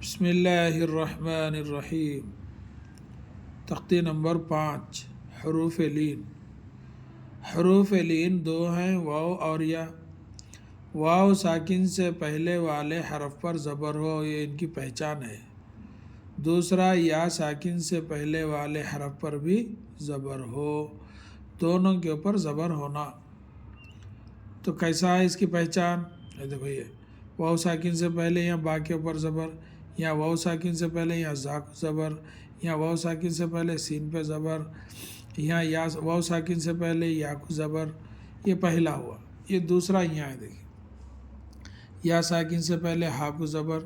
بسم اللہ الرحمن الرحیم۔ تختی نمبر 5، حروف لین۔ حروف لین دو ہیں، واو اور یا۔ واو ساکن سے پہلے والے حرف پر زبر ہو، یہ ان کی پہچان ہے۔ دوسرا، یا ساکن سے پہلے والے حرف پر بھی زبر ہو، دونوں کے اوپر زبر ہونا۔ تو کیسا ہے اس کی پہچان؟ دیکھو، یہ واو ساکن سے پہلے یا با کے اوپر زبر، یا واو ساکن سے پہلے یا زا کو زبر، یا واو ساکن سے پہلے سین پہ زبر، یا واو ساکن سے پہلے یا کو زبر۔ یہ پہلا ہوا۔ یہ دوسرا یہاں ہے، دیکھیں، یا ساکن سے پہلے ہا کو زبر،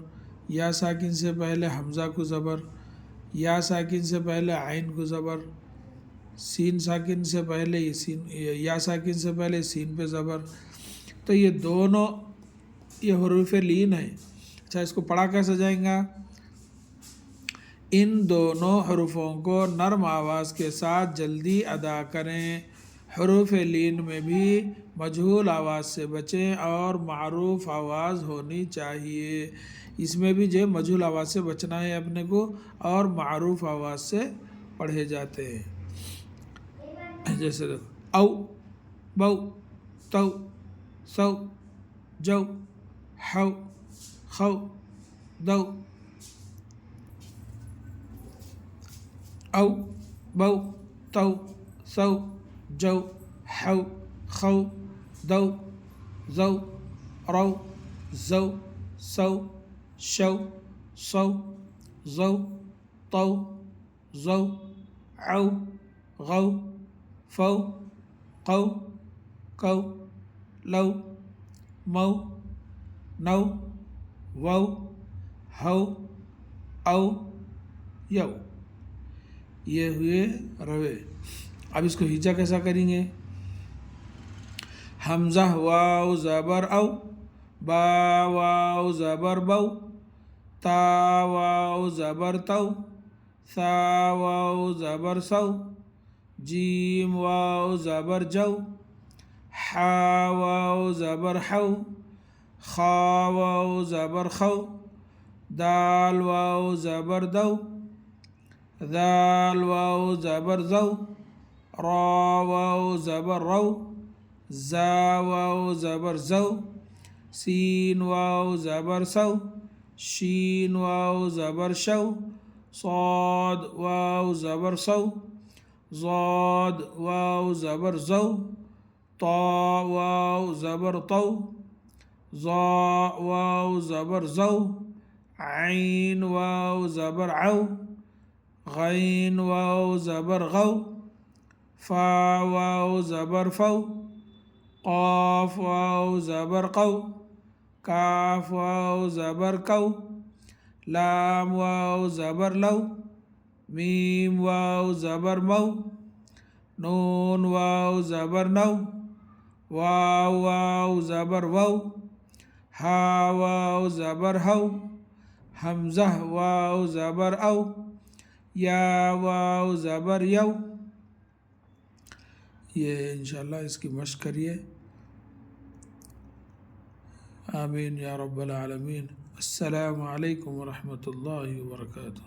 یا ساکن سے پہلے حمزہ کو زبر، یا ساکن سے پہلے عین کو زبر، سین ساکن سے پہلے یا ساکن سے پہلے سین پہ زبر۔ تو یہ دونوں یہ حروف لین ہیں۔ اچھا، اس کو پڑھا کیسے جائیں گا؟ ان دونوں حروفوں کو نرم آواز کے ساتھ جلدی ادا کریں۔ حروف لین میں بھی مجہول آواز سے بچیں اور معروف آواز ہونی چاہیے۔ اس میں بھی جو مجہول آواز سے بچنا ہے اپنے کو، اور معروف آواز سے پڑھے جاتے ہیں۔ جیسے او، بو، تو، سو، جو، حو، خو، دو۔ او، بو، تو، سو، جو، حو، خو، دو، زو، رو، زو، سو، شو، صو، زو، طو، زو، عو، غو، فو، قو، کو، لو، مو، نو، وو، ہو، او، یو۔ یہ ہوئے روے۔ اب اس کو ہجا کیسا کریں گے؟ حمزہ واو زبر او، با واو زبر بو، تا واو زبر تو، ثا واو زبر سو، جیم واو زبر جو، حا واو زبر حو، خا واو زبر خو، دال واو زبر دو، ذال واو زبر زو، را واو زبر رو، زا واو زبر زو، سین واو زبر سو، شین واو زبر شو، صاد واو زبر سو، ضاد واو زبر زو، طا واو زبر طو، ظا واو زبر زو، عین واو زبر عو، غین واو زبر غو، فا واو زبر فو، قاف واو زبر قو، کاف واو زبر کو، لام واو زبر لو، میم واو زبر مو، نون واو زبر نو، واو واو زبر وو، ہا واو زبر ہو، حمزہ واو زبر او، یا واو زبر یو۔ یہ انشاءاللہ اس کی مشق کریے۔ آمین یا رب العالمین۔ السلام علیکم ورحمۃ اللہ وبرکاتہ۔